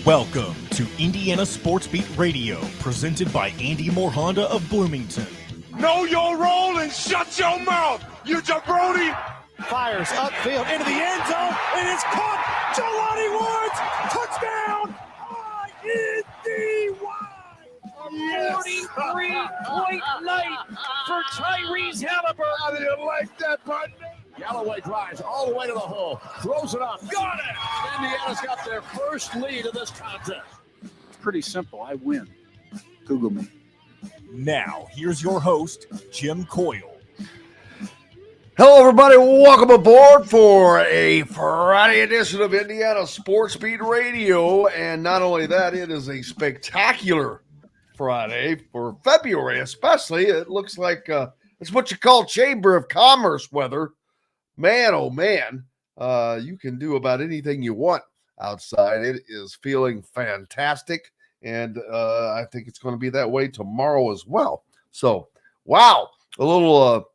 Welcome to Indiana Sports Beat Radio, presented by Andy Moore Honda of Bloomington. Know your role and shut your mouth, you jabroni! Fires upfield into the end zone, and it's caught. Jelani Woods, touchdown! ISB! Yes. 43-point night for Tyrese Halliburton. How do you like that, partner? Galloway drives all the way to the hole, throws it up, got it! Indiana's got their first lead of this contest. It's pretty simple. I win. Google me. Now, here's your host, Jim Coyle. Hello, everybody. Welcome aboard for a Friday edition of Indiana Sports Beat Radio. And not only that, it is a spectacular Friday for February, especially. It looks like it's what you call Chamber of Commerce weather. Man, oh man, you can do about anything you want outside. It is feeling fantastic, and I think it's going to be that way tomorrow as well. So, wow, a little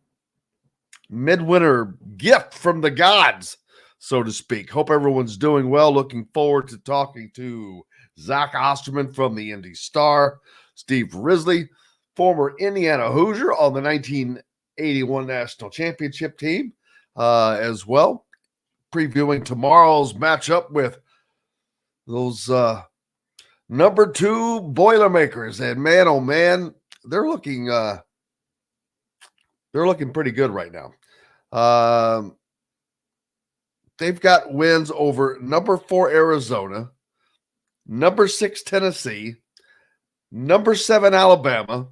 midwinter gift from the gods, so to speak. Hope everyone's doing well. Looking forward to talking to Zach Osterman from the Indy Star, Steve Risley, former Indiana Hoosier on the 1981 National Championship team. As well, previewing tomorrow's matchup with those number 2 Boilermakers, and man, oh man, they're looking pretty good right now. They've got wins over number 4 Arizona, number 6 Tennessee, number 7 Alabama,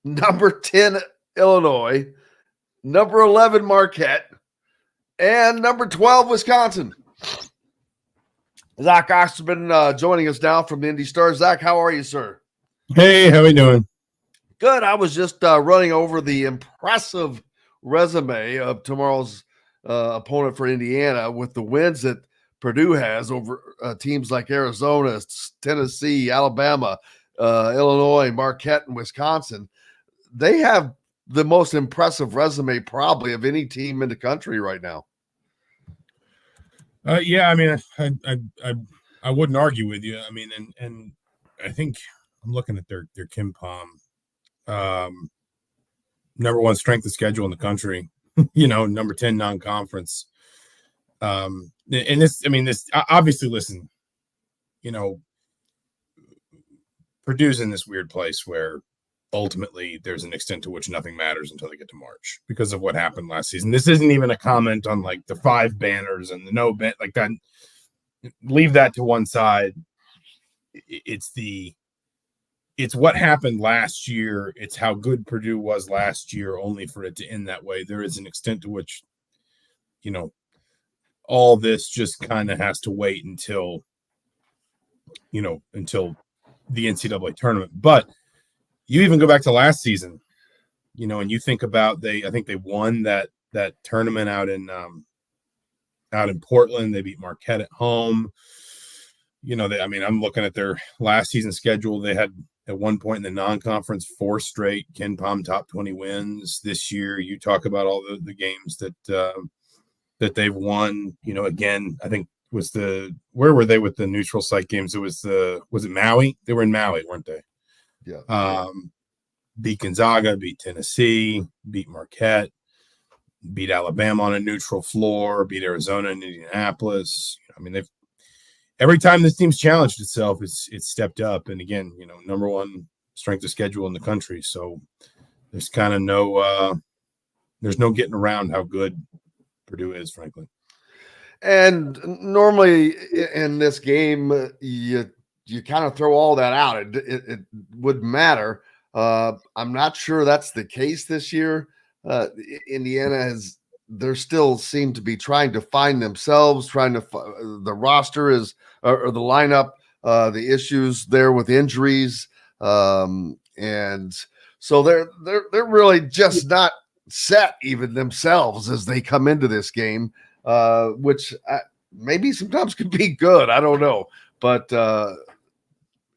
number 10 Illinois, number 11, Marquette, and number 12, Wisconsin. Zach Osterman joining us now from the Indy Star. Zach, how are you, sir? Hey, how are we doing? Good. I was just running over the impressive resume of tomorrow's opponent for Indiana with the wins that Purdue has over teams like Arizona, Tennessee, Alabama, Illinois, Marquette, and Wisconsin. They have the most impressive resume probably of any team in the country right now. Yeah, I mean, I wouldn't argue with you. I mean, and I think I'm looking at their Kim Palm, number 1 strength of schedule in the country, number 10 non-conference. And this obviously, listen, Purdue's in this weird place where ultimately there's an extent to which nothing matters until they get to March because of what happened last season. This isn't even a comment on like the 5 banners and the no ban, like that. Leave that to one side. It's what happened last year. It's how good Purdue was last year, only for it to end that way. There is an extent to which, all this just kind of has to wait until the NCAA tournament. But you even go back to last season, and you think about I think they won that tournament out in Portland. They beat Marquette at home. I'm looking at their last season schedule. They had at one point in the non-conference 4 straight Ken Palm top 20 wins. This year, you talk about all the games that they've won. Again, I think where were they with the neutral site games? Was it Maui? They were in Maui, weren't they? Yeah. Beat Gonzaga, beat Tennessee, beat Marquette, beat Alabama on a neutral floor, beat Arizona in Indianapolis. Every time this team's challenged itself, it's stepped up. And again, number 1 strength of schedule in the country. So there's kind of there's no getting around how good Purdue is, frankly. And normally in this game, you kind of throw all that out. It wouldn't matter. I'm not sure that's the case this year. Indiana they still seem to be trying to find themselves, the roster is, or the lineup, the issues there with injuries. And so they're really just not set even themselves as they come into this game, which maybe sometimes could be good. I don't know, but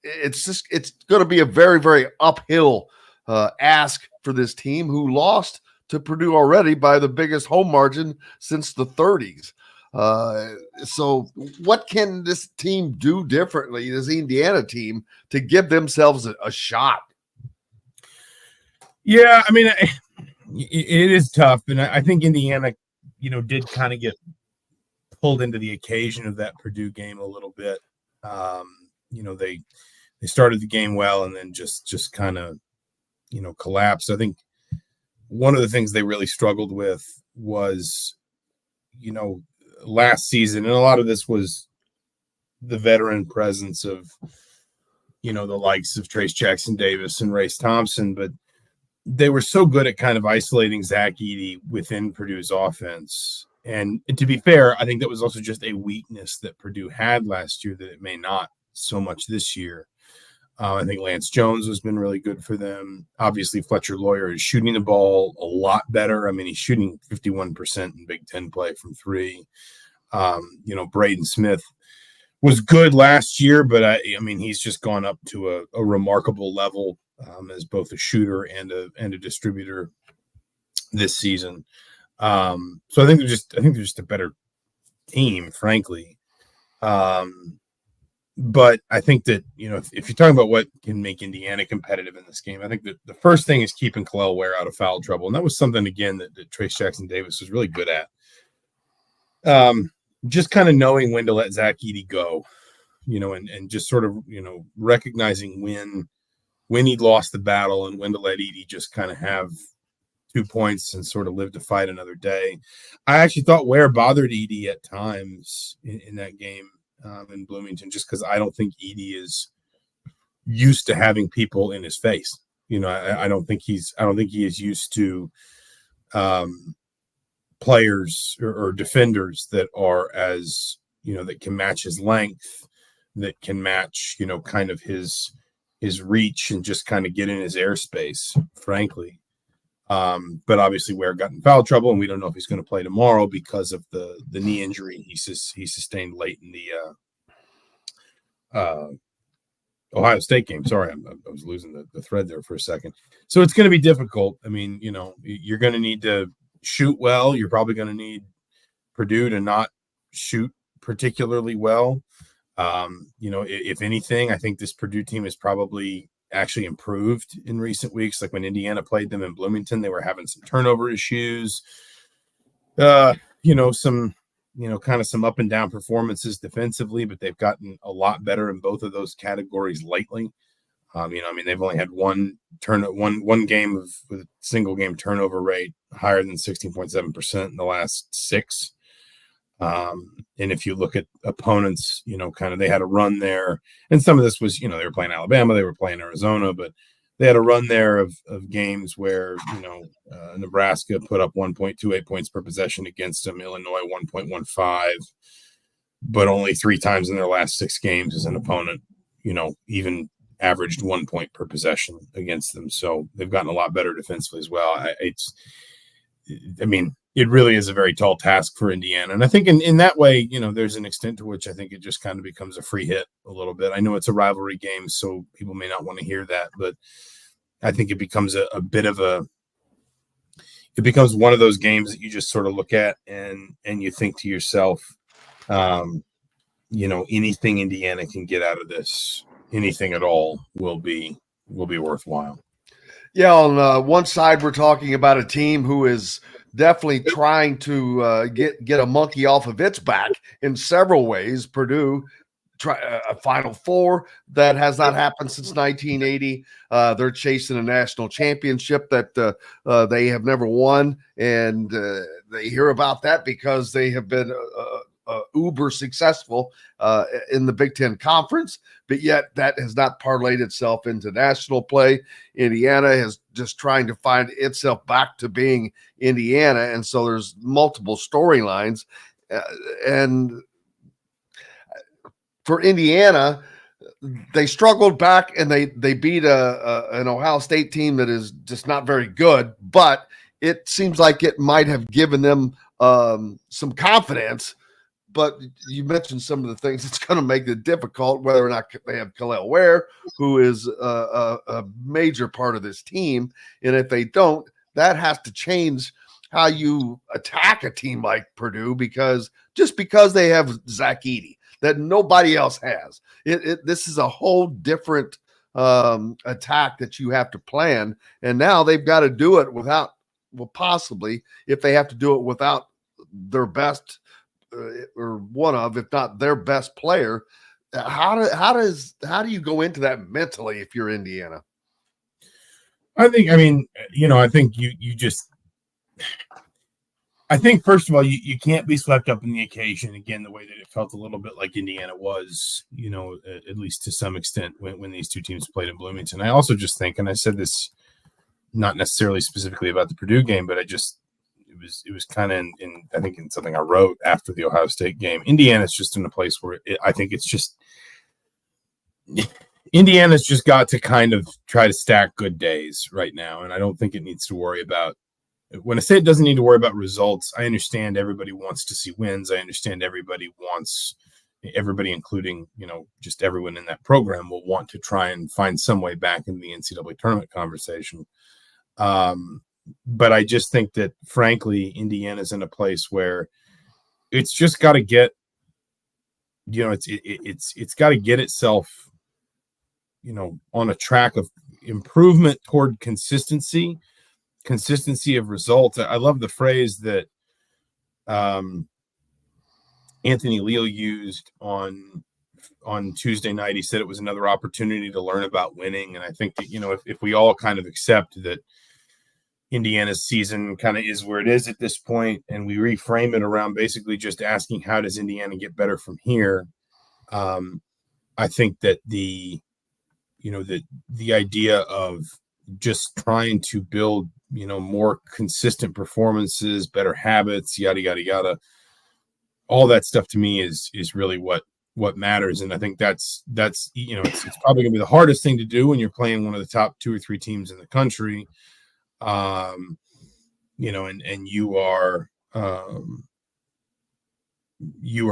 it's going to be a very, very uphill ask for this team who lost to Purdue already by the biggest home margin since the 30s. So what can this team do differently, this Indiana team, to give themselves a shot? Yeah, I mean, it is tough, and I think Indiana, did kind of get pulled into the occasion of that Purdue game a little bit. They started the game well and then just kind of collapsed. I think one of the things they really struggled with was last season, and a lot of this was the veteran presence of the likes of Trace Jackson Davis and Race Thompson, but they were so good at kind of isolating Zach Edey within Purdue's offense. And to be fair, I think that was also just a weakness that Purdue had last year that it may not so much this year. I think Lance Jones has been really good for them. Obviously, Fletcher Lawyer is shooting the ball a lot better. I mean, he's shooting 51% in Big Ten play from three. Braden Smith was good last year, but I mean, he's just gone up to a remarkable level as both a shooter and a distributor this season. So I think they're just a better team, frankly. But I think that, if you're talking about what can make Indiana competitive in this game, I think that the first thing is keeping Khalil Ware out of foul trouble. And that was something, again, that Trace Jackson Davis was really good at. Just kind of knowing when to let Zach Edey go, and just sort of, recognizing when he'd lost the battle and when to let Edey just kind of have 2 points and sort of live to fight another day. I actually thought Ware bothered Edey at times in that game. In Bloomington, just because I don't think Edey is used to having people in his face. I don't think he is used to players or defenders that are as that can match his length, that can match kind of his reach and just kind of get in his airspace, frankly. But obviously Ware got in foul trouble, and we don't know if he's going to play tomorrow because of the knee injury he sustained late in the Ohio State game. Sorry, I was losing the thread there for a second. So it's going to be difficult. I mean, you're going to need to shoot well. You're probably going to need Purdue to not shoot particularly well. If anything, I think this Purdue team is probably actually improved in recent weeks. Like when Indiana played them in Bloomington, they were having some turnover issues, some kind of some up and down performances defensively, but they've gotten a lot better in both of those categories lately. They've only had one game with a single game turnover rate higher than 16.7% in the last 6. And if you look at opponents, kind of they had a run there, and some of this was, they were playing Alabama, they were playing Arizona, but they had a run there of games where, Nebraska put up 1.28 points per possession against them, Illinois 1.15, but only 3 times in their last 6 games as an opponent, even averaged 1 point per possession against them. So they've gotten a lot better defensively as well. It really is a very tall task for Indiana. And I think in that way, there's an extent to which I think it just kind of becomes a free hit a little bit. I know it's a rivalry game, so people may not want to hear that, but I think it becomes it becomes one of those games that you just sort of look at and you think to yourself, anything Indiana can get out of this, anything at all will be worthwhile. Yeah, on one side, we're talking about a team who is definitely trying to get a monkey off of its back in several ways. Purdue, a Final Four that has not happened since 1980. They're chasing a national championship that they have never won, and they hear about that because they have been uber successful in the Big Ten Conference, but yet that has not parlayed itself into national play. Indiana is just trying to find itself back to being Indiana, and so there's multiple storylines. And for Indiana, they struggled back, and they beat an Ohio State team that is just not very good, but it seems like it might have given them some confidence. But you mentioned some of the things that's going to make it difficult, whether or not they have Khalil Ware, who is a major part of this team. And if they don't, that has to change how you attack a team like Purdue because they have Zach Edey that nobody else has. This is a whole different attack that you have to plan, and now they've got to do it without, well, possibly if they have to do it without their best or one of, if not their best player. How do you go into that mentally if you're Indiana? I think first of all, you can't be swept up in the occasion again, the way that it felt a little bit like Indiana was, at least to some extent when these two teams played in Bloomington. I also just think, and I said this not necessarily specifically about the Purdue game, but it was kind of in something I wrote after the Ohio State game. Indiana's just in a place where I think it's just Indiana's just got to kind of try to stack good days right now, and I don't think it needs to worry about. When I say it doesn't need to worry about results, I understand everybody wants to see wins. I understand everybody, including, just everyone in that program, will want to try and find some way back in the NCAA tournament conversation. But I just think that, frankly, Indiana's in a place where it's just got to get, it's got to get itself, on a track of improvement toward consistency of results. I love the phrase that Anthony Leal used on Tuesday night. He said it was another opportunity to learn about winning. And I think that, if we all kind of accept that Indiana's season kind of is where it is at this point, and we reframe it around basically just asking, how does Indiana get better from here? I think that the idea of just trying to build, more consistent performances, better habits, yada, yada, yada. All that stuff to me is really what matters. And I think that's it's probably gonna be the hardest thing to do when you're playing one of the top 2 or 3 teams in the country. And you are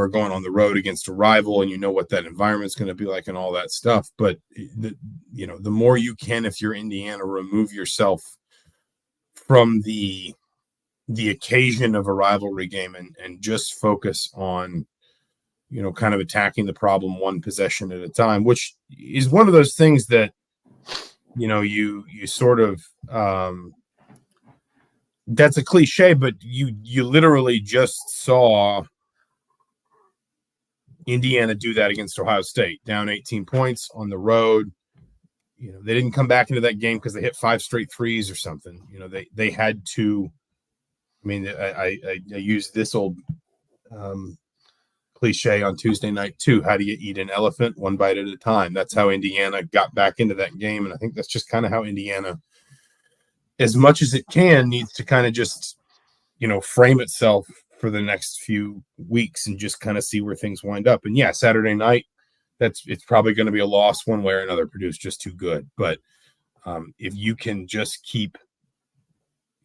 going on the road against a rival, and what that environment's going to be like and all that stuff. But the more you can, if you're Indiana, remove yourself from the occasion of a rivalry game and just focus on, kind of attacking the problem one possession at a time, which is one of those things that, you sort of, that's a cliche, but you literally just saw Indiana do that against Ohio State, down 18 points on the road. They didn't come back into that game because they hit 5 straight threes or something. They had to. I mean, I used this old cliche on Tuesday night too. How do you eat an elephant? One bite at a time. That's how Indiana got back into that game, and I think that's just kind of how Indiana, as much as it can, needs to kind of just, frame itself for the next few weeks and just kind of see where things wind up. And yeah, Saturday night, it's probably going to be a loss one way or another. Purdue's just too good. But if you can just keep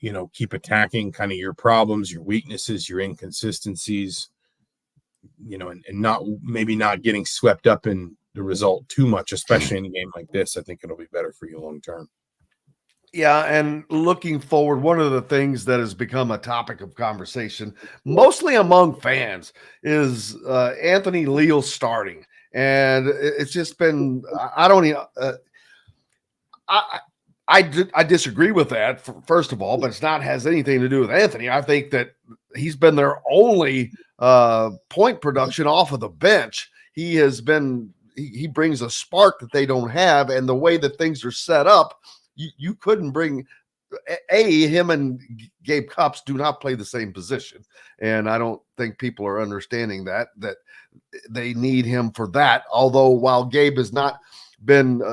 attacking kind of your problems, your weaknesses, your inconsistencies, and not getting swept up in the result too much, especially in a game like this, I think it'll be better for you long term. Yeah, and looking forward, one of the things that has become a topic of conversation, mostly among fans, is Anthony Leal starting. And it's just been, I disagree with that, first of all, but it's not has anything to do with Anthony. I think that he's been their only point production off of the bench. He brings a spark that they don't have, and the way that things are set up, you couldn't bring him and Gabe Cupps do not play the same position. And I don't think people are understanding that they need him for that. Although while Gabe has not been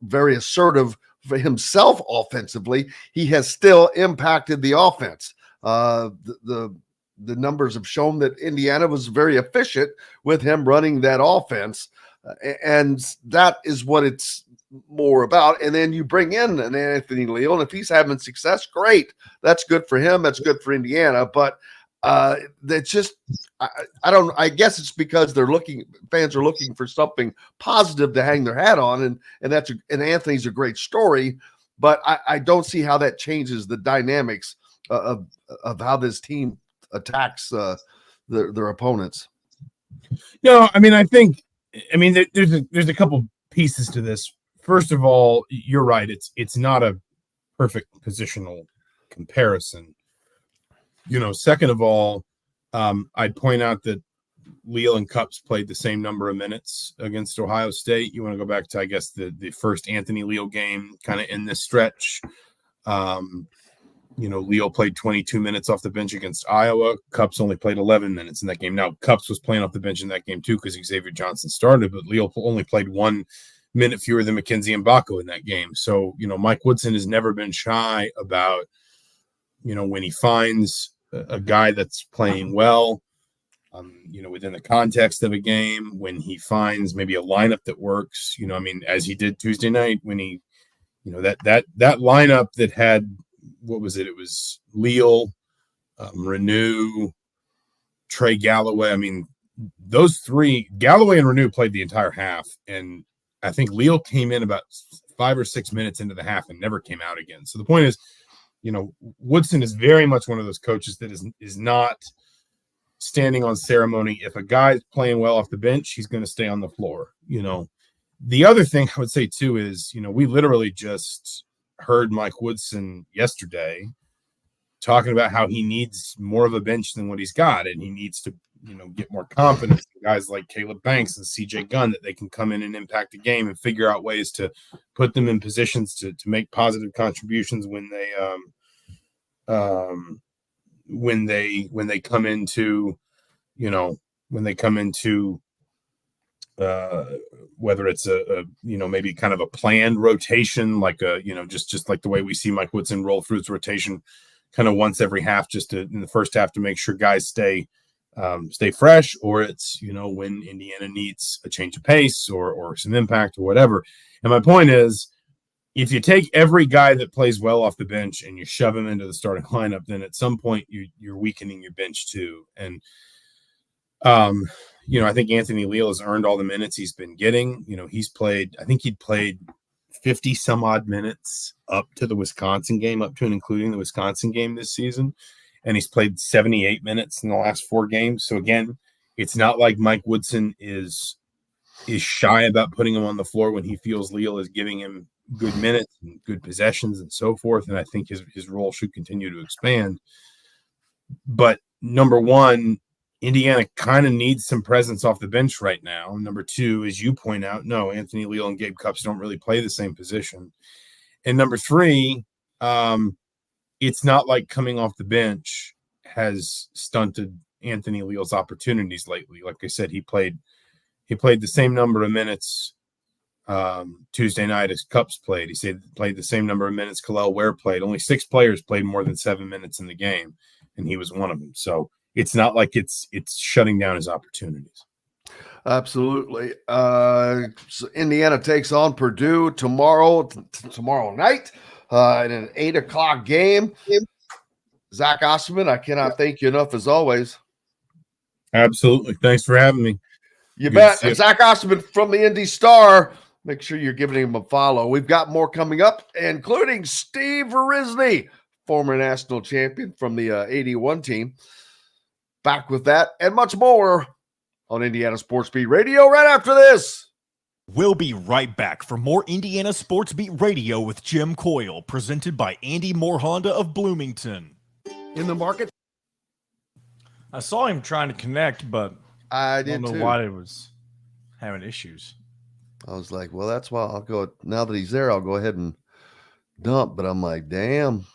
very assertive for himself offensively, he has still impacted the offense. The numbers have shown that Indiana was very efficient with him running that offense. And that is what it's more about. And then you bring in an Anthony Leal, and if he's having success, great. That's good for him. That's good for Indiana. But that's just, I guess it's because fans are looking for something positive to hang their hat on. And Anthony's a great story, but I don't see how that changes the dynamics of how this team attacks their opponents. No, I mean, there's a couple pieces to this. First of all, you're right. It's not a perfect positional comparison. Second of all, I'd point out that Leal and Cupps played the same number of minutes against Ohio State. You want to go back to, I guess, the first Anthony Leal game kind of in this stretch. Leal played 22 minutes off the bench against Iowa. Cupps only played 11 minutes in that game. Now, Cupps was playing off the bench in that game too because Xavier Johnson started, but Leal only played 1 minute fewer than Mackenzie Mbako in that game. So, Mike Woodson has never been shy about, when he finds a guy that's playing well, within the context of a game, when he finds maybe a lineup that works, as he did Tuesday night, when he, that lineup that had, what was it? It was Leal, Renew, Trey Galloway. I mean, those three, Galloway and Renew played the entire half. And I think Leal came in about 5 or 6 minutes into the half and never came out again. So the point is, Woodson is very much one of those coaches that is not standing on ceremony. If a guy's playing well off the bench, he's going to stay on the floor. The other thing I would say too is, we literally just heard Mike Woodson yesterday talking about how he needs more of a bench than what he's got, and he needs to, get more confidence in guys like Caleb Banks and CJ Gunn that they can come in and impact the game and figure out ways to put them in positions to make positive contributions when they come into, whether it's a maybe kind of a planned rotation, like just like the way we see Mike Woodson roll through his rotation kind of once every half, just in the first half to make sure guys stay fresh, or it's, when Indiana needs a change of pace or some impact or whatever. And my point is, if you take every guy that plays well off the bench and you shove him into the starting lineup, then at some point you're weakening your bench too. And, I think Anthony Leal has earned all the minutes he's been getting. He'd played 50 some odd minutes up to the Wisconsin game, up to and including the Wisconsin game this season. And he's played 78 minutes in the last 4 games. So again, it's not like Mike Woodson is shy about putting him on the floor when he feels Leal is giving him good minutes and good possessions and so forth. And I think his role should continue to expand. But number one, Indiana kind of needs some presence off the bench right now. Number two, as you point out, no, Anthony Leal and Gabe Cupps don't really play the same position. And number three, it's not like coming off the bench has stunted Anthony Leal's opportunities lately. Like I said, he played the same number of minutes Tuesday night as Cupps played. He played the same number of minutes Kalel Ware played. Only 6 players played more than 7 minutes in the game, and he was one of them. So it's not like it's shutting down his opportunities. Absolutely. So Indiana takes on Purdue tomorrow night in an 8:00 game. Zach Osterman, I cannot thank you enough as always. Absolutely. Thanks for having me. You bet. Zach Osterman from the Indy Star. Make sure you're giving him a follow. We've got more coming up, including Steve Risley, former national champion from the 81 team. Back with that and much more on Indiana Sports Beat Radio right after this. We'll be right back for more Indiana Sports Beat Radio with Jim Coyle, presented by Andy Moore Honda of Bloomington. In the market. I saw him trying to connect, but I did don't know too. why it was having issues. I was like, well, that's why I'll go. Now that he's there, I'll go ahead and dump. But I'm like, damn.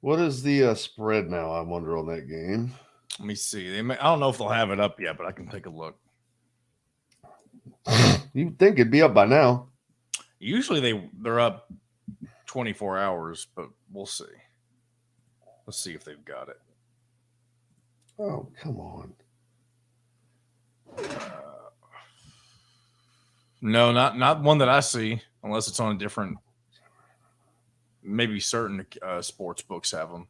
What is the spread now? I wonder on that game. Let me see. I don't know if they'll have it up yet, but I can take a look. You'd think it'd be up by now. Usually they're up 24 hours, but we'll see. Let's see if they've got it. Oh, come on. No, not one that I see, unless it's on a different. Maybe certain sports books have them.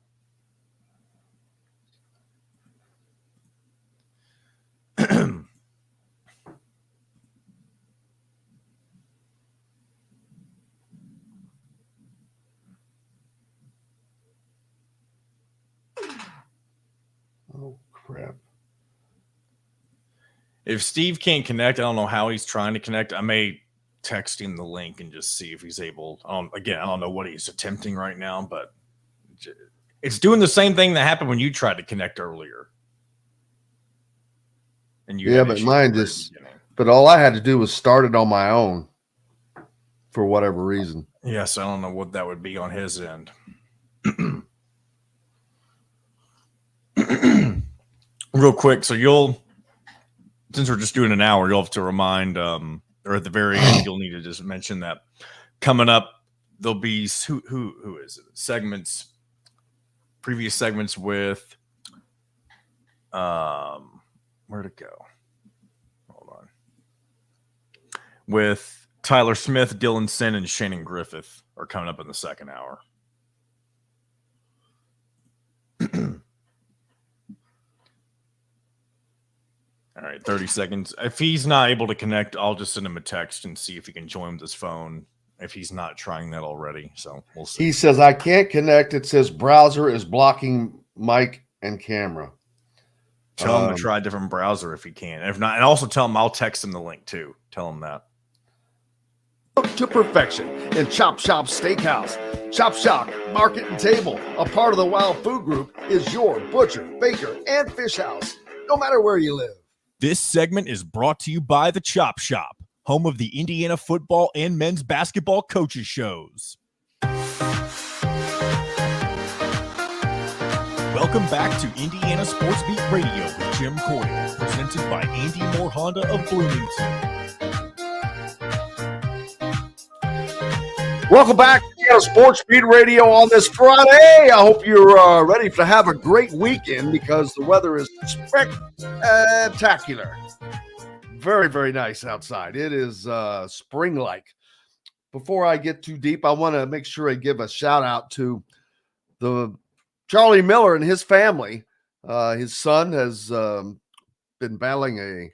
Oh, crap. If Steve can't connect, I don't know how he's trying to connect. I may text him the link and just see if he's able. Again, I don't know what he's attempting right now, but it's doing the same thing that happened when you tried to connect earlier. And you but mine just. But all I had to do was start it on my own, for whatever reason. Yes, I don't know what that would be on his end. Real quick, so since we're just doing an hour, you'll have to remind, or at the very end, you'll need to just mention that coming up, there'll be who is it? Previous segments with, where'd it go? Hold on. With Tyler Smith, Dylan Sin, and Shannon Griffith are coming up in the second hour. All right, 30 seconds. If he's not able to connect, I'll just send him a text and see if he can join with his phone if he's not trying that already. So we'll see. He says, I can't connect. It says browser is blocking mic and camera. Tell him to try a different browser if he can. If not, and also tell him I'll text him the link too. Tell him that. To perfection in Chop Shop Steakhouse. Chop Shop Market and Table, a part of the Wild Food Group, is your butcher, baker, and fish house, no matter where you live. This segment is brought to you by the Chop Shop, home of the Indiana football and men's basketball coaches shows. Welcome back to Indiana Sports Beat Radio with Jim Coyle, presented by Andy Moore Honda of Bloomington. Welcome back to Sports Beat Radio on this Friday. I hope you're ready to have a great weekend because the weather is spectacular. Very, very nice outside. It is spring-like. Before I get too deep, I want to make sure I give a shout-out to the Charlie Miller and his family. His son has been battling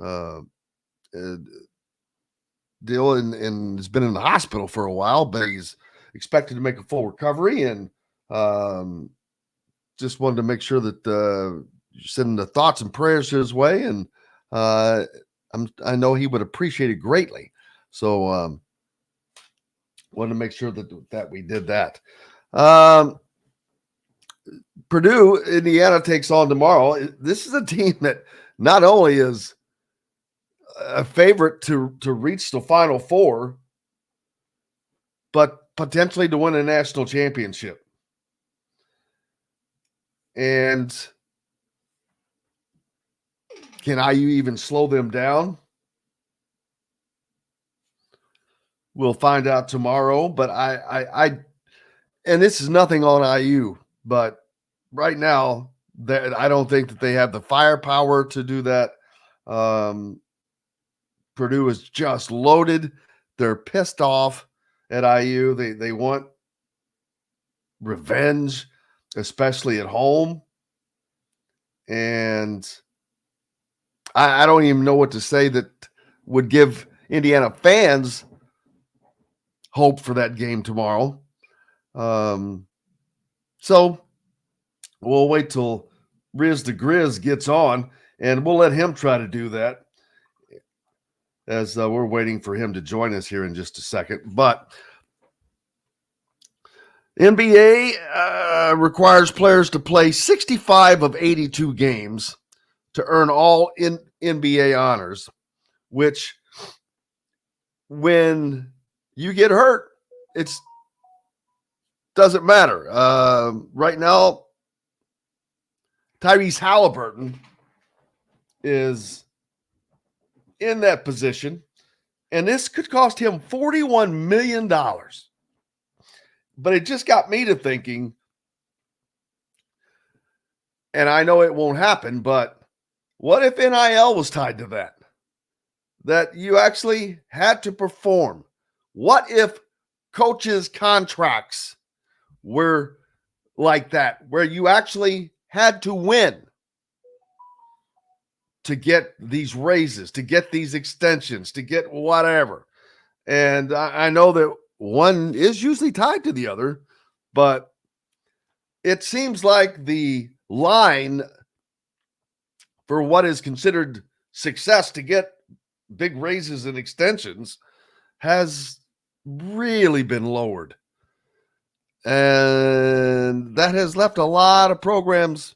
a deal and has been in the hospital for a while, but he's expected to make a full recovery, and just wanted to make sure that you're sending the thoughts and prayers his way, and I know he would appreciate it greatly. So wanted to make sure that we did that. Purdue, Indiana takes on tomorrow. This is a team that not only is a favorite to reach the Final Four, but potentially to win a national championship. And can IU even slow them down? We'll find out tomorrow. But I and this is nothing on IU, but right now I don't think that they have the firepower to do that. Purdue is just loaded. They're pissed off at IU. They want revenge, especially at home. And I don't even know what to say that would give Indiana fans hope for that game tomorrow. So we'll wait till Riz the Grizz gets on, and we'll let him try to do that as we're waiting for him to join us here in just a second. But NBA requires players to play 65 of 82 games to earn all NBA honors, which when you get hurt, it doesn't matter. Right now, Tyrese Halliburton is in that position, and this could cost him $41 million. But it just got me to thinking, and I know it won't happen, but what if NIL was tied to that? That you actually had to perform? What if coaches' contracts were like that, where you actually had to win to get these raises, to get these extensions, to get whatever? And I know that one is usually tied to the other, but it seems like the line for what is considered success to get big raises and extensions has really been lowered. And that has left a lot of programs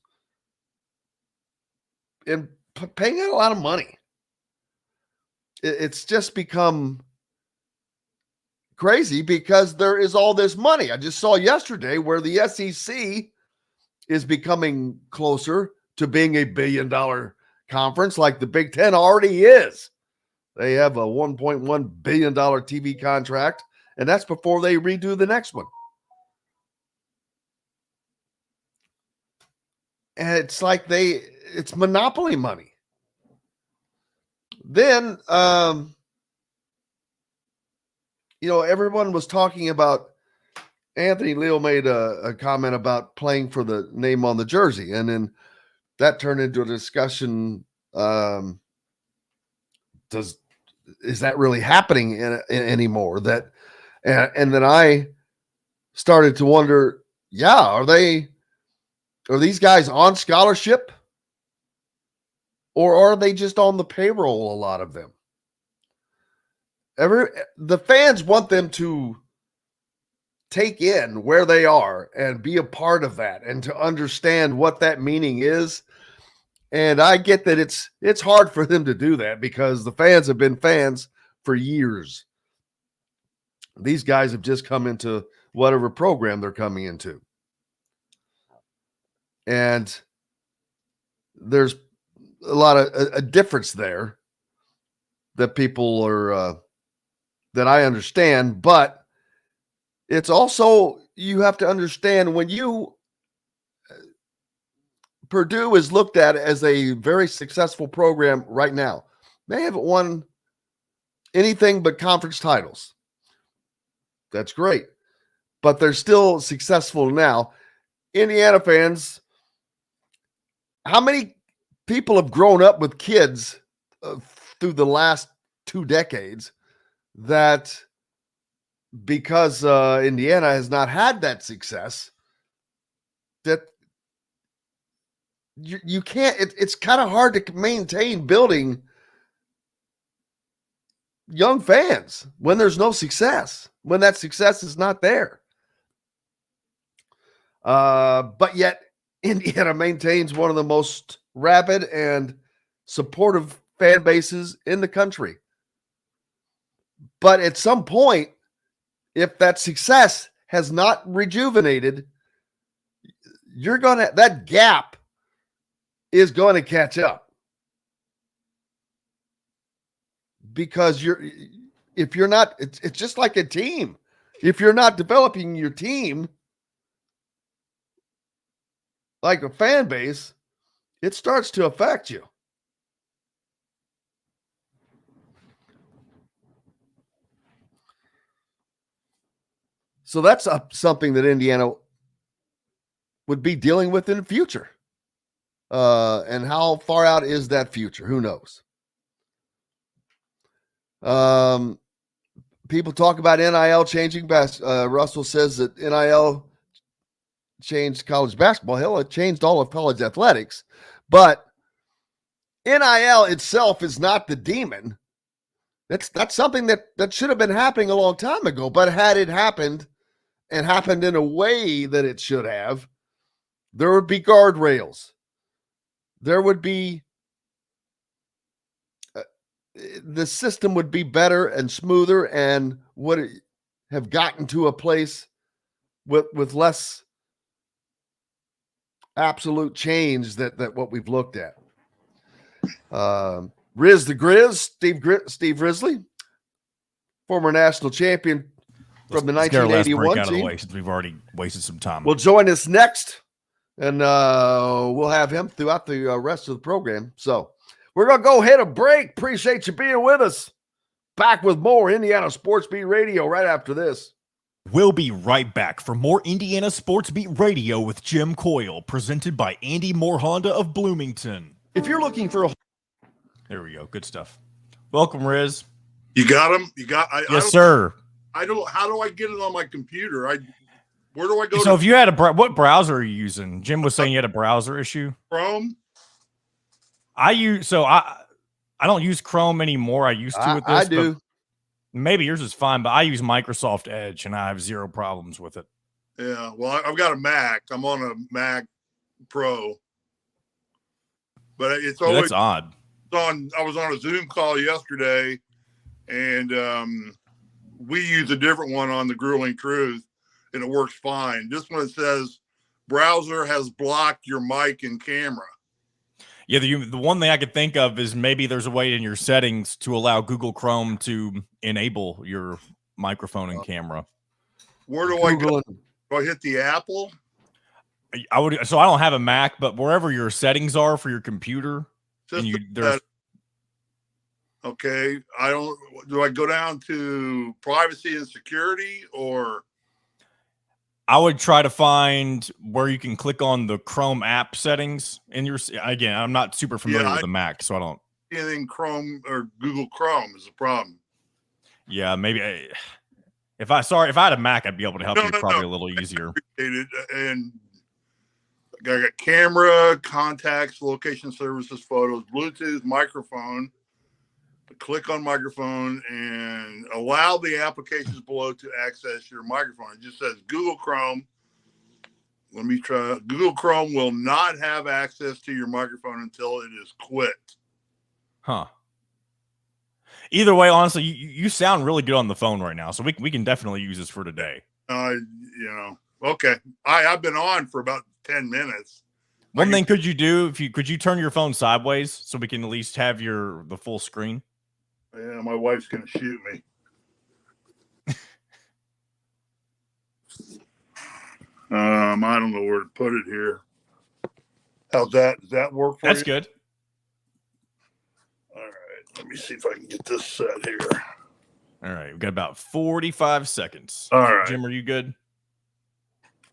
in paying out a lot of money. It's just become crazy because there is all this money. I just saw yesterday where the SEC is becoming closer to being a $1 billion conference like the Big Ten already is. They have a $1.1 billion TV contract, and that's before they redo the next one. And it's like it's monopoly money. Then, everyone was talking about, Anthony Leo made a comment about playing for the name on the jersey. And then that turned into a discussion. Is that really happening anymore? And then I started to wonder, are these guys on scholarship, or are they just on the payroll, a lot of them? The fans want them to take in where they are and be a part of that and to understand what that meaning is. And I get that it's hard for them to do that because the fans have been fans for years. These guys have just come into whatever program they're coming into. And there's a lot of a difference there that people are that I understand, but it's also, you have to understand when Purdue is looked at as a very successful program right now. They haven't won anything but conference titles. That's great, but they're still successful now. Indiana fans, how many people have grown up with kids through the last 2 decades that because Indiana has not had that success, that you can't, it's kind of hard to maintain building young fans when there's no success, when that success is not there. But yet Indiana maintains one of the most rabid and supportive fan bases in the country. But at some point, if that success has not rejuvenated, that gap is going to catch up. Because if you're not, it's just like a team. If you're not developing your team like a fan base, it starts to affect you. So that's something that Indiana would be dealing with in the future. And how far out is that future? Who knows? People talk about NIL changing Russell says that NIL changed college basketball. Hell, it changed all of college athletics. But NIL itself is not the demon. That's something that should have been happening a long time ago. But had it happened and happened in a way that it should have, there would be guardrails. There would be the system would be better and smoother and would have gotten to a place with less absolute change that what we've looked at. Riz the Grizz, Steve Risley, former national champion, from the Let's get our last break 1981 out of the team. way since we've already wasted some time. Will join us next, and we'll have him throughout the rest of the program. So we're going to go hit a break. Appreciate you being with us. Back with more Indiana Sports Beat Radio right after this. We'll be right back for more Indiana Sports Beat Radio with Jim Coyle, presented by Andy Moore Honda of Bloomington. If you're looking for a There we go. Good stuff. Welcome, Riz. You got them? Yes, sir. I don't. How do I get it on my computer? Where do I go? So if you had what browser are you using? Jim was saying you had a browser issue. Chrome. I don't use Chrome anymore. I used to with this. I do. Maybe yours is fine, but I use Microsoft Edge and I have zero problems with it. Yeah. Well, I've got a Mac. I'm on a Mac Pro. But it's always That's odd. I was on a Zoom call yesterday, and we use a different one on the Grueling Truth, and it works fine. This one says browser has blocked your mic and camera. Yeah, the one thing I could think of is maybe there's a way in your settings to allow Google Chrome to enable your microphone and camera. Where do I go? Do I hit the Apple? I would. So I don't have a Mac, but wherever your settings are for your computer, there's. Okay, do I go down to privacy and security, or I would try to find where you can click on the Chrome app settings in your. Again, I'm not super familiar with the Mac, so I don't. Anything Chrome or Google Chrome is a problem. Yeah, maybe if I had a Mac, I'd be able to help you probably a little easier. And I got camera, contacts, location services, photos, Bluetooth, microphone. Click on microphone and allow the applications below to access your microphone. It just says Google Chrome. Let me try. Google Chrome will not have access to your microphone until it is quit. Huh. Either way, honestly, you sound really good on the phone right now, so we can definitely use this for today. Okay. I've been on for about 10 minutes. One thing could you turn your phone sideways so we can at least have the full screen? Yeah, my wife's gonna shoot me. I don't know where to put it here. How's that? Does that work for you? That's good. All right. Let me see if I can get this set here. All right. We've got about 45 seconds. All right. Jim, are you good?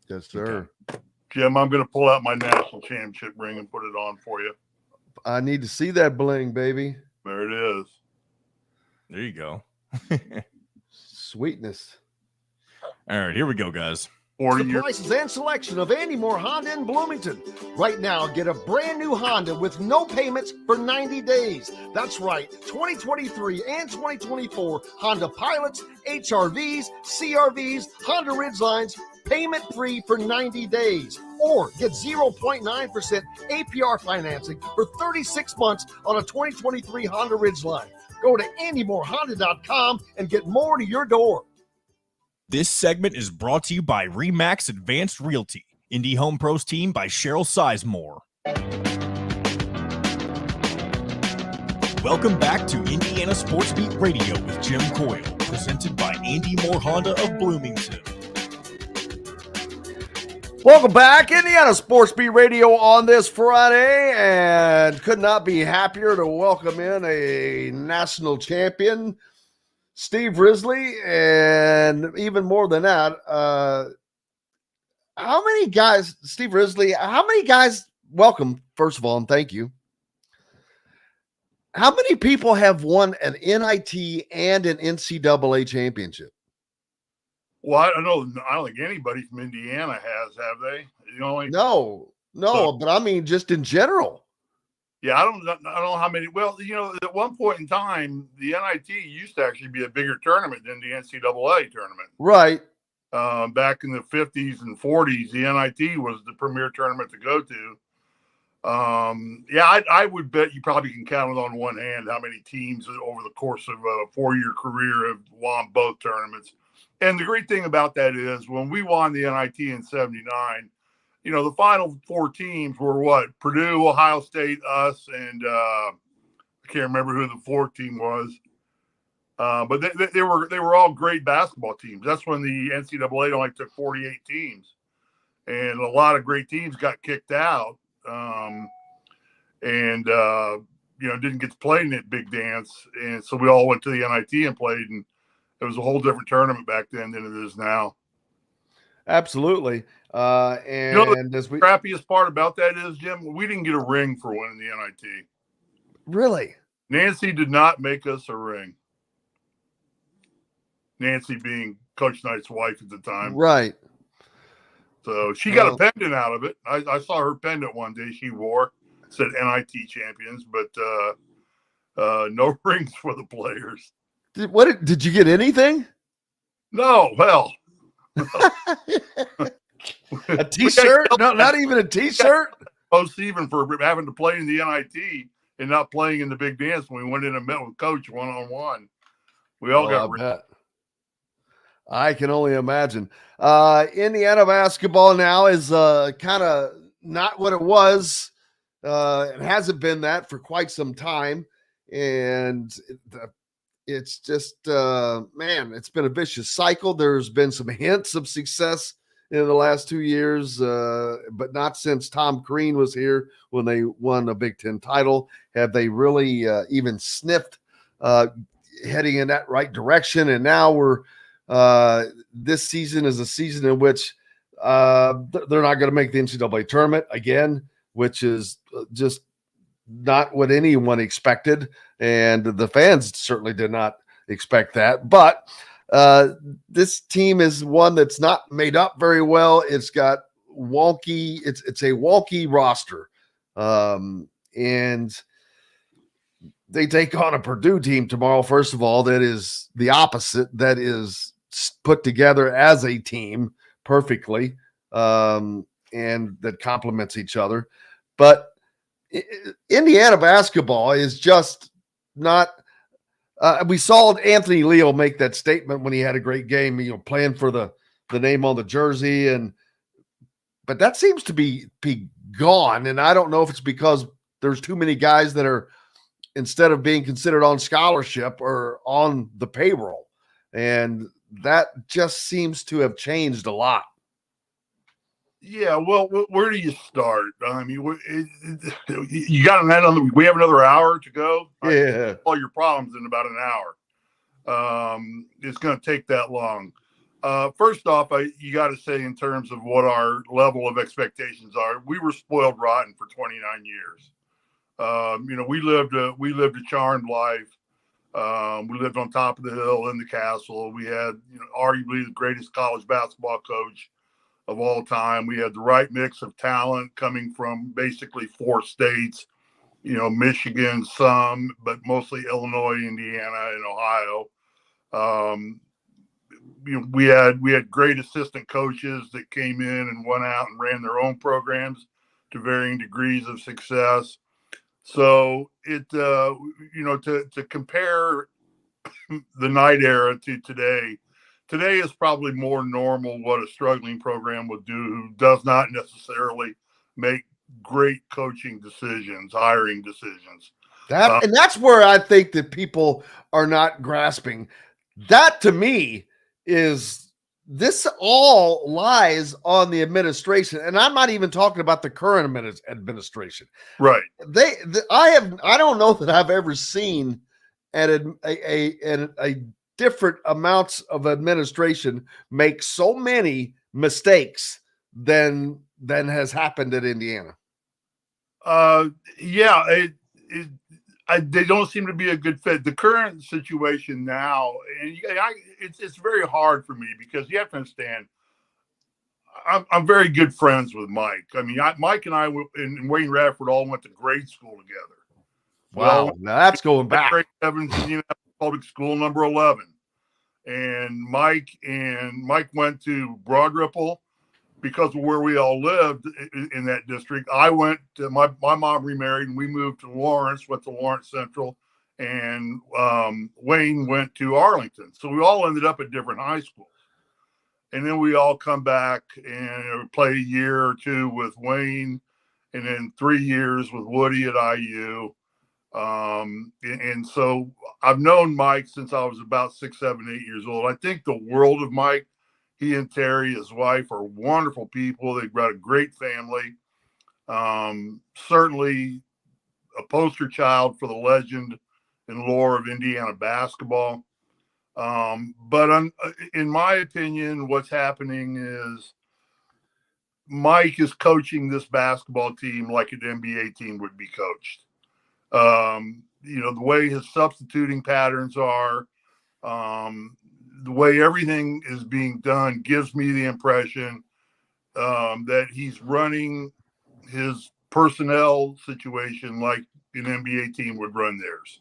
Yes, sir. Okay. Jim, I'm gonna pull out my national championship ring and put it on for you. I need to see that bling, baby. There it is. There you go. Sweetness. All right, here we go, guys. the prices and selection of Andy Moore Honda in Bloomington. Right now, get a brand new Honda with no payments for 90 days. That's right, 2023 and 2024 Honda Pilots, HRVs, CRVs, Honda Ridgelines, payment-free for 90 days. Or get 0.9% APR financing for 36 months on a 2023 Honda Ridgeline. Go to AndyMooreHonda.com and get more to your door. This segment is brought to you by RE/MAX Advanced Realty, Indy Home Pros team by Cheryl Sizemore. Welcome back to Indiana Sports Beat Radio with Jim Coyle, presented by Andy Moore Honda of Bloomington. Welcome back, Indiana Sports Beat Radio on this Friday, and could not be happier to welcome in a national champion, Steve Risley, and even more than that, how many guys, Steve Risley, how many guys, welcome, first of all, and thank you. How many people have won an NIT and an NCAA championship? Well, I don't know. I don't think anybody from Indiana has, have they? No, but I mean, just in general. Yeah, I don't know how many. Well, at one point in time, the NIT used to actually be a bigger tournament than the NCAA tournament. Right. Back in the 50s and 40s, the NIT was the premier tournament to go to. I would bet you probably can count it on one hand how many teams over the course of a 4-year career have won both tournaments. And the great thing about that is when we won the NIT in 79, the final 4 teams were what? Purdue, Ohio State, us, and I can't remember who the 4th team was. But they were all great basketball teams. That's when the NCAA only took 48 teams, and a lot of great teams got kicked out, and didn't get to play in that big dance. And so we all went to the NIT and played, and it was a whole different tournament back then than it is now. Absolutely. And the crappiest part about that is, Jim, we didn't get a ring for winning the NIT. Really? Nancy did not make us a ring. Nancy being Coach Knight's wife at the time. Right. So she got a pendant out of it. I saw her pendant one day she wore. It said NIT champions, but no rings for the players. Did you get anything? No, well. A t-shirt? No, not even a t-shirt? Post even for having to play in the NIT and not playing in the big dance when we went in and met with Coach one-on-one. We all got I can only imagine. Indiana basketball now is kind of not what it was. It hasn't been that for quite some time. And it's just, it's been a vicious cycle. There's been some hints of success in the last 2 years, but not since Tom Crean was here when they won a Big Ten title. Have they really even sniffed heading in that right direction? And now this season is a season in which they're not going to make the NCAA tournament again, which is just not what anyone expected. And the fans certainly did not expect that. But this team is one that's not made up very well. It's got wonky. It's a wonky roster. And they take on a Purdue team tomorrow, first of all, that is the opposite, that is put together as a team perfectly, and that complements each other. But Indiana basketball is just not we saw Anthony Leo make that statement when he had a great game, playing for the name on the jersey, but that seems to be gone. And I don't know if it's because there's too many guys that are, instead of being considered on scholarship, or on the payroll. And that just seems to have changed a lot. Yeah, well, where do you start? I mean, you got we have another hour to go. Yeah. All your problems in about an hour. It's going to take that long. First off, you got to say, in terms of what our level of expectations are, we were spoiled rotten for 29 years. We lived a charmed life. We lived on top of the hill in the castle. We had, arguably the greatest college basketball coach of all time. We had the right mix of talent coming from basically 4 states, Michigan, some, but mostly Illinois, Indiana, and Ohio. We had great assistant coaches that came in and went out and ran their own programs to varying degrees of success. So to compare the Knight era to today is probably more normal what a struggling program would do, who does not necessarily make great coaching decisions, hiring decisions. And that's where I think that people are not grasping. That, to me, is this all lies on the administration. And I'm not even talking about the current administration. Right. I don't know that I've ever seen at a different amounts of administration make so many mistakes than has happened at Indiana. They don't seem to be a good fit. The current situation now, and it's very hard for me, because you have to understand, I'm very good friends with Mike. I mean, Mike and I and Wayne Radford all went to grade school together. Wow, now that's going back. Grade 7, Indianapolis Public School, number 11. And Mike went to Broad Ripple because of where we all lived in that district. I went to my mom remarried, and we moved to Lawrence, went to Lawrence Central, and Wayne went to Arlington. So we all ended up at different high schools. And then we all come back and play a year or two with Wayne, and then 3 years with Woody at IU. And so I've known Mike since I was about 6, 7, 8 years old. I think the world of Mike. He and Terry, his wife, are wonderful people. They've got a great family. Certainly a poster child for the legend and lore of Indiana basketball. But in my opinion, what's happening is Mike is coaching this basketball team like an NBA team would be coached. The way his substituting patterns are, the way everything is being done gives me the impression that he's running his personnel situation like an NBA team would run theirs.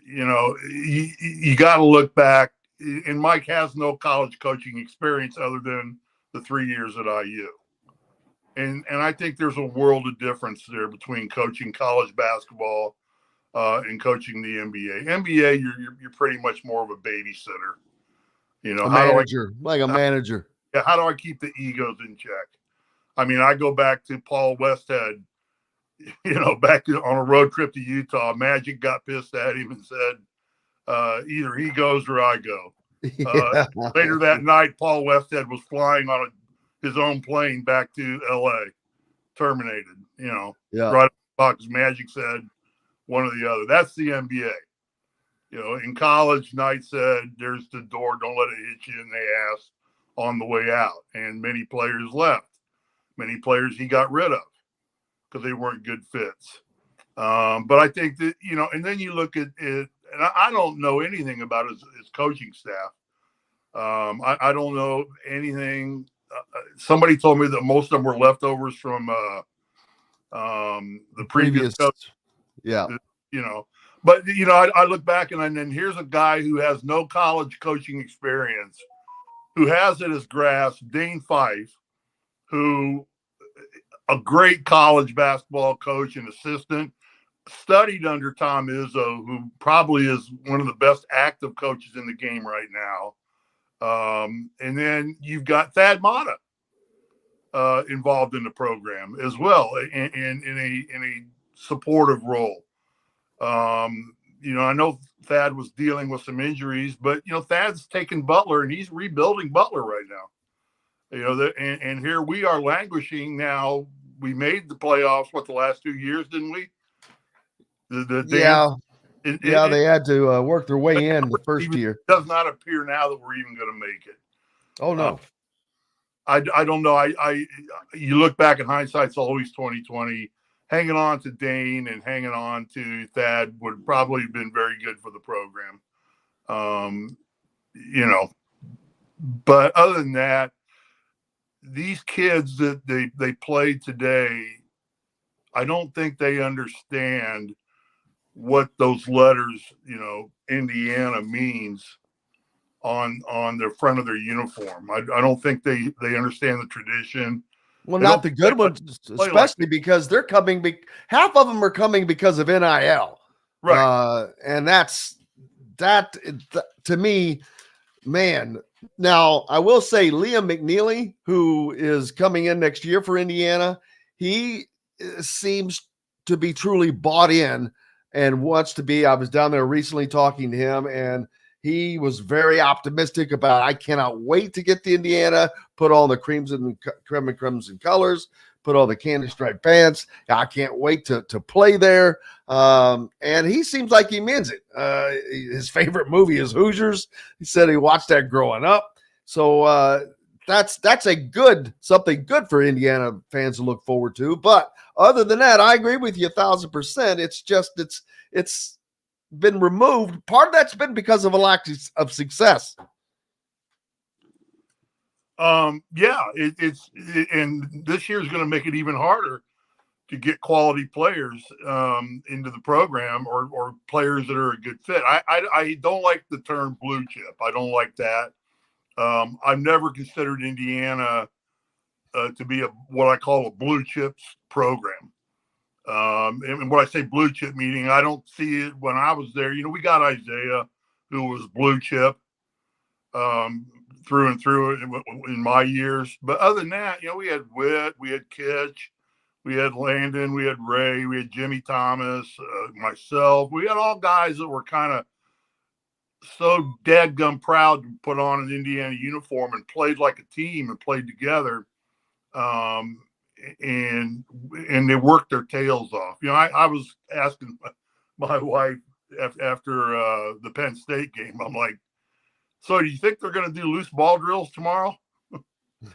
You got to look back, and Mike has no college coaching experience other than the 3 years at IU. And I think there's a world of difference there between coaching college basketball and coaching the NBA. NBA, you're pretty much more of a babysitter. A manager, like a manager. Yeah, how do I keep the egos in check? I mean, I go back to Paul Westhead, back on a road trip to Utah. Magic got pissed at him and said, either he goes or I go. Later that night, Paul Westhead was flying on his own plane back to L.A., terminated, right because Magic said one or the other. That's the NBA. In college, Knight said, there's the door, don't let it hit you in the ass on the way out. And many players left. Many players he got rid of because they weren't good fits. But I think that, and then you look at it, and I don't know anything about his coaching staff. I don't know anything. Somebody told me that most of them were leftovers from the previous coach. Yeah. But, I look back and then here's a guy who has no college coaching experience, who has at his grasp Dane Fife, who a great college basketball coach and assistant, studied under Tom Izzo, who probably is one of the best active coaches in the game right now. And then you've got Thad Matta involved in the program as well, in a supportive role. I know Thad was dealing with some injuries, but Thad's taken Butler and he's rebuilding Butler right now. And here we are languishing now. We made the playoffs the last 2 years, didn't we? They had to work their way in the first year. It does not appear now that we're even going to make it. Oh no. I don't know. You look back in hindsight, it's always 2020. Hanging on to Dane and hanging on to Thad would probably have been very good for the program. But other than that, these kids that they played today, I don't think they understand what those letters, Indiana means on the front of their uniform. I don't think they understand the tradition. Well, not the good ones, especially because they're coming. Half of them are coming because of NIL, right? And that's that to me, man. Now I will say Liam McNeely, who is coming in next year for Indiana, he seems to be truly bought in and wants to be. I was down there recently talking to him, and he was very optimistic about, I cannot wait to get to Indiana, put all the crimson colors, put all the candy striped pants. I can't wait to play there. And he seems like he means it. His favorite movie is Hoosiers. He said he watched that growing up. So that's something good for Indiana fans to look forward to. But other than that, I agree with you 1,000%. It's just, it's been removed. Part of that's been because of a lack of success. And this year is going to make it even harder to get quality players into the program or players that are a good fit. I don't like the term blue chip. I don't like that. I've never considered Indiana to be what I call a blue chips program. And when I say blue chip, meaning I don't see it when I was there. We got Isaiah, who was blue chip through and through in my years. But other than that, we had Witt, we had Kitch, We had Landon, we had Ray, we had Jimmy Thomas, myself. We had all guys that were kind of so dadgum proud to put on an Indiana uniform and played like a team and played together. And they worked their tails off. You know, I was asking my wife after the Penn State game, I'm like, so do you think they're going to do loose ball drills tomorrow?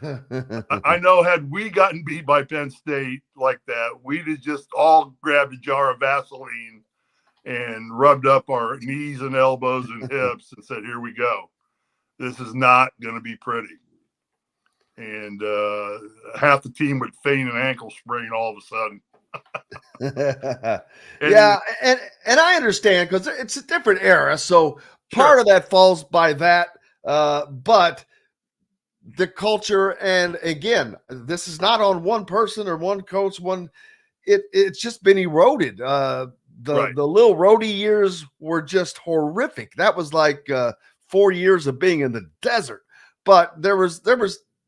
I know had we gotten beat by Penn State like that, we'd have just all grabbed a jar of Vaseline and rubbed up our knees and elbows and hips and said, here we go. This is not going to be pretty. And half the team would feign an ankle sprain all of a sudden. Yeah, and I understand because it's a different era. So part of that falls by that. But the culture, and again, this is not on one person or one coach. It's just been eroded. The little roadie years were just horrific. That was like 4 years of being in the desert. But there was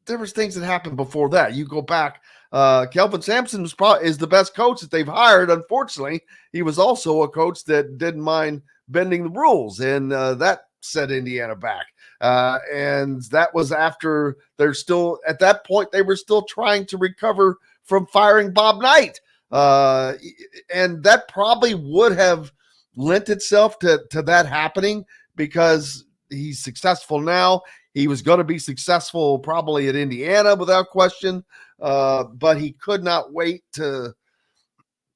things that happened before that. You go back. Kelvin Sampson is the best coach that they've hired. Unfortunately, he was also a coach that didn't mind bending the rules, and that set Indiana back. And that was after they're still at that point. They were still trying to recover from firing Bob Knight. And that probably would have lent itself to that happening because he's successful now. He was going to be successful probably at Indiana without question, but he could not wait for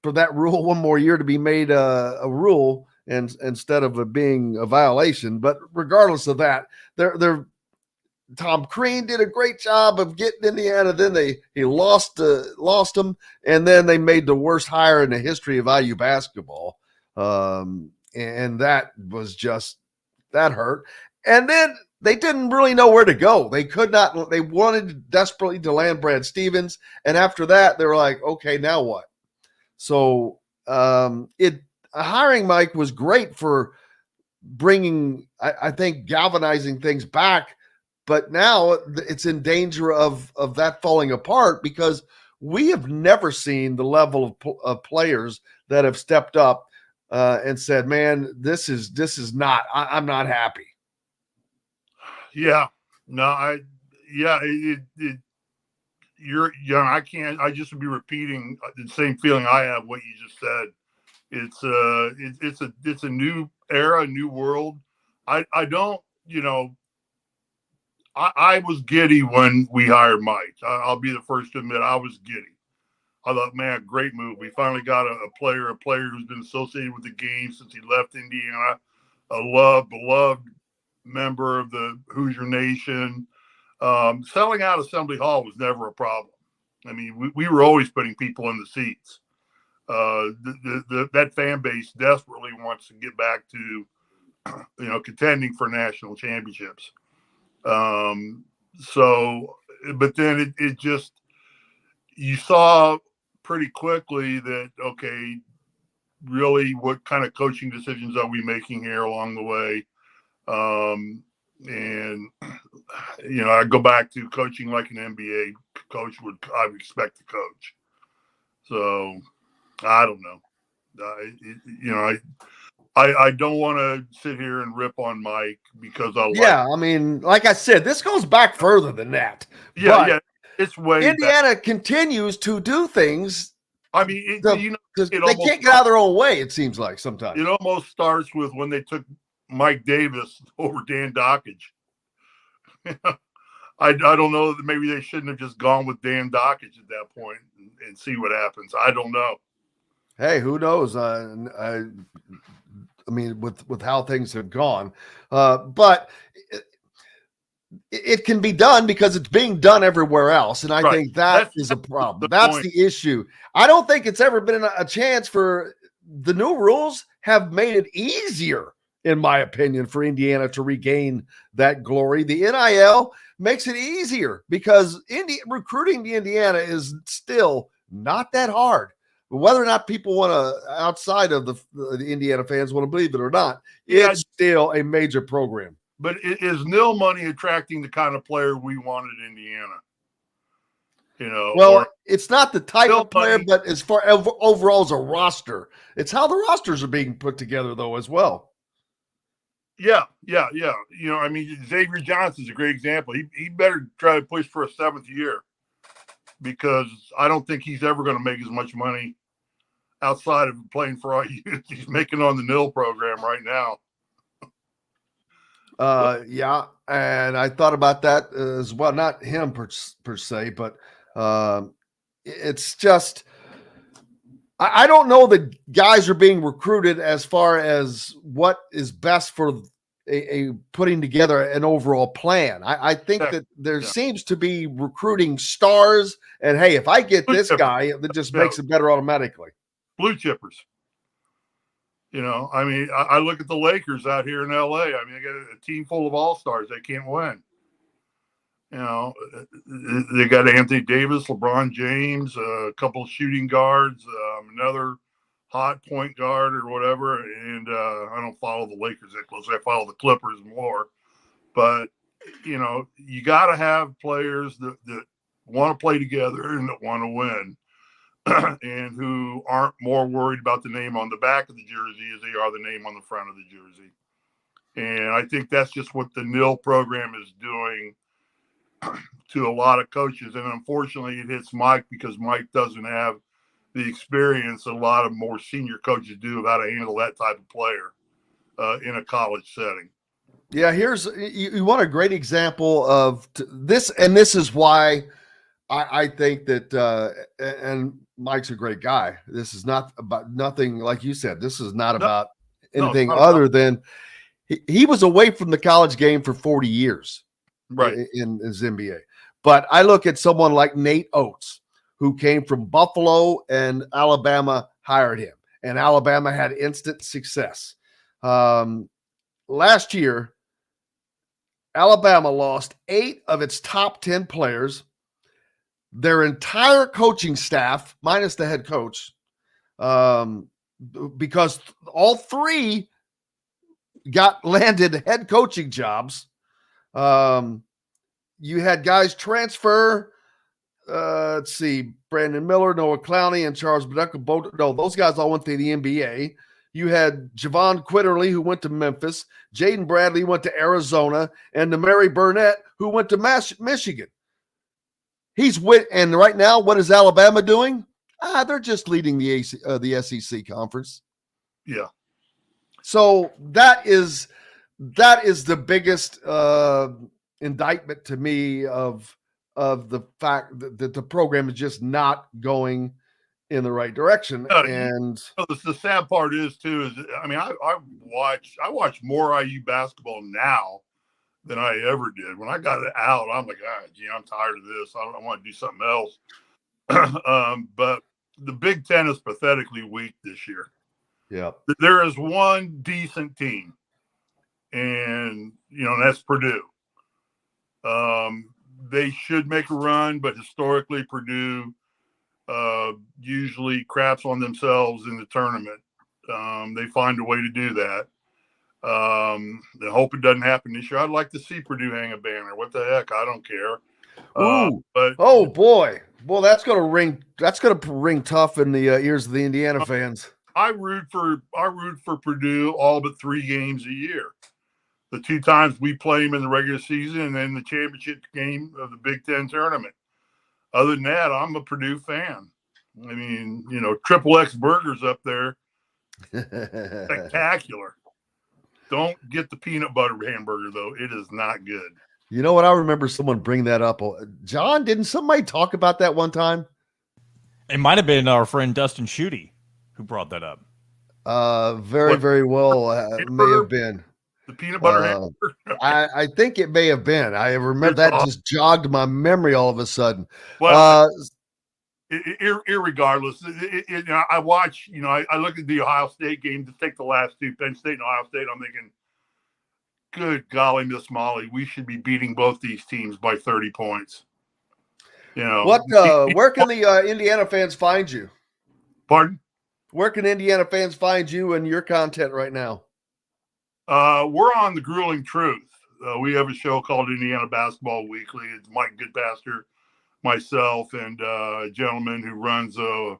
that rule one more year to be made a rule and instead of it being a violation. But regardless of that, Tom Crean did a great job of getting Indiana. Then he lost them, and then they made the worst hire in the history of IU basketball, and that was just that hurt. And then they didn't really know where to go. They could not. They wanted desperately to land Brad Stevens, and after that, they were like, okay, now what? So hiring Mike was great for bringing, I think, galvanizing things back. But now it's in danger of that falling apart because we have never seen the level of players that have stepped up and said, man, this is not, I'm not happy. Yeah, no, you're young. I just would be repeating the same feeling I have, what you just said. It's a new era, a new world. I don't, I was giddy when we hired Mike. I'll be the first to admit I was giddy. I thought, man, great move. We finally got a player who's been associated with the game since he left Indiana, a beloved member of the Hoosier Nation. Selling out Assembly Hall was never a problem. I mean, we were always putting people in the seats. That fan base desperately wants to get back to, contending for national championships. But then it just, you saw pretty quickly that, okay, really what kind of coaching decisions are we making here along the way? And I go back to coaching like an NBA coach I would expect to coach. So I don't know. I don't want to sit here and rip on Mike because I mean, like I said, this goes back further than that. Yeah, it's way Indiana continues to do things. I mean, they can't get out of their own way. It seems like sometimes it almost starts with when they took Mike Davis over Dan Dockage. I don't know that maybe they shouldn't have just gone with Dan Dockage at that point and see what happens. I don't know. Hey, who knows? I mean, with how things have gone, but it can be done because it's being done everywhere else, and I think that is a problem. That's the issue. I don't think it's ever been a chance for the new rules have made it easier, in my opinion, for Indiana to regain that glory. The NIL makes it easier because recruiting to Indiana is still not that hard. Whether or not people want to, outside of the Indiana fans, want to believe it or not, it's still a major program. But is nil money attracting the kind of player we wanted in Indiana? Well, it's not the type Still of player, money. but as far overall as a roster, it's how the rosters are being put together, though, as well. Yeah. I mean, Xavier Johnson's a great example. He better try to push for a 7th year, because I don't think he's ever going to make as much money outside of playing for IU he's making on the NIL program right now. Yeah, and I thought about that as well. Not him per se, but it's just I don't know that guys are being recruited as far as what is best for a putting together an overall plan. I think that there seems to be recruiting stars, and hey, if I get this guy, that just makes it better automatically. Blue chippers. I mean, I look at the Lakers out here in LA. I mean, they got a team full of all-stars. They can't win. They got Anthony Davis, LeBron James, a couple of shooting guards, another hot point guard or whatever. And I don't follow the Lakers that close. I follow the Clippers more. But, you got to have players that want to play together and that want to win. And who aren't more worried about the name on the back of the jersey as they are the name on the front of the jersey. And I think that's just what the NIL program is doing to a lot of coaches. And unfortunately, it hits Mike because Mike doesn't have the experience a lot of more senior coaches do of how to handle that type of player in a college setting. Yeah, you want a great example of this, and this is why I think that and Mike's a great guy. This is not about nothing, like you said. This is not about anything other than he was away from the college game for 40 years, right, in his NBA. But I look at someone like Nate Oates, who came from Buffalo, and Alabama hired him, and Alabama had instant success. Last year, Alabama lost 8 of its top 10 players. Their entire coaching staff, minus the head coach, because all 3 landed head coaching jobs. You had guys transfer. Let's see, Brandon Miller, Noah Clowney, and Charles Bedecker. Those guys all went to the NBA. You had Javon Quitterly, who went to Memphis. Jaden Bradley went to Arizona, and Mary Burnett, who went to Michigan. And right now, what is Alabama doing? They're just leading the SEC conference. Yeah. So that is the biggest indictment to me of the fact that the program is just not going in the right direction. And the sad part is I mean, I watch more IU basketball now than I ever did. When I got it out, I'm like, I'm tired of this. I want to do something else. But the Big Ten is pathetically weak this year. Yeah. There is one decent team, and that's Purdue. They should make a run, but historically Purdue usually craps on themselves in the tournament. They find a way to do that. I hope it doesn't happen this year. I'd like to see Purdue hang a banner. What the heck? I don't care. But boy, that's going to ring tough in the ears of the Indiana fans. I root for Purdue all but 3 games a year. The 2 times we play them in the regular season, and then the championship game of the Big Ten tournament. Other than that, I'm a Purdue fan. I mean, Triple X Burgers up there, spectacular. Don't get the peanut butter hamburger, though. It is not good. You know what? I remember someone bring that up. John, didn't somebody talk about that one time? It might have been our friend Dustin Schutte who brought that up. Very well. May have been. The peanut butter hamburger? I think it may have been. I remember that just jogged my memory all of a sudden. Well, irregardless, I watch, I look at the Ohio State game to take the last 2, Penn State and Ohio State. I'm thinking, good golly, Miss Molly, we should be beating both these teams by 30 points. Where can the Indiana fans find you? Pardon? Where can Indiana fans find you and your content right now? We're on The Grueling Truth. We have a show called Indiana Basketball Weekly. It's Mike Goodpaster myself and a gentleman who runs a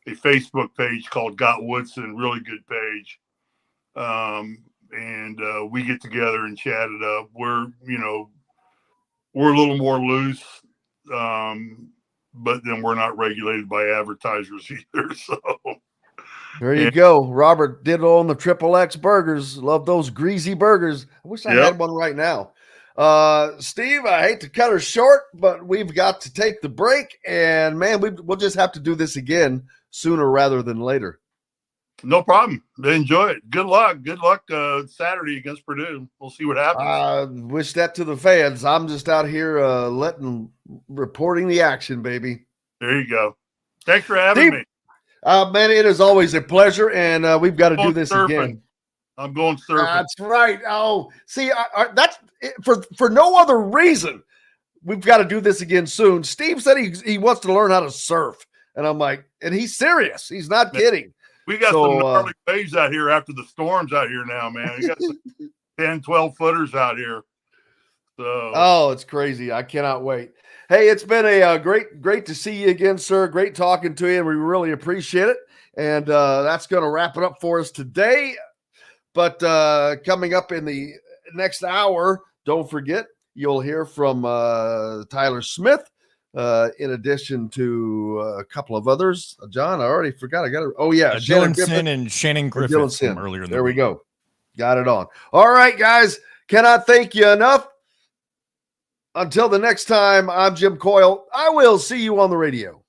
Facebook page called Got Woodson, really good page. And we get together and chat it up. We're a little more loose, but then we're not regulated by advertisers either. So there you go. Robert did on the Triple X burgers. Love those greasy burgers. I wish I had one right now. Steve, I hate to cut her short, but we've got to take the break, and man, we'll just have to do this again sooner rather than later. No problem. Enjoy it. Good luck. Good luck Saturday against Purdue. We'll see what happens. Wish that to the fans. I'm just out here reporting the action, baby. There you go. Thanks for having me. Man, it is always a pleasure, and we've got to do this again. I'm going surfing. That's right. Oh, see, that's for no other reason. We've got to do this again soon. Steve said he wants to learn how to surf, and I'm like, and he's serious. He's not kidding. We got some gnarly waves out here after the storms out here now, man. We got some 10, 12 footers out here. So it's crazy. I cannot wait. Hey, it's been a great to see you again, sir. Great talking to you, and we really appreciate it. And that's going to wrap it up for us today. But coming up in the next hour, don't forget, you'll hear from Tyler Smith, in addition to a couple of others. John, I already forgot. Dylan and Shannon Griffith from earlier in the week. We go. Got it on. All right, guys. Cannot thank you enough. Until the next time, I'm Jim Coyle. I will see you on the radio.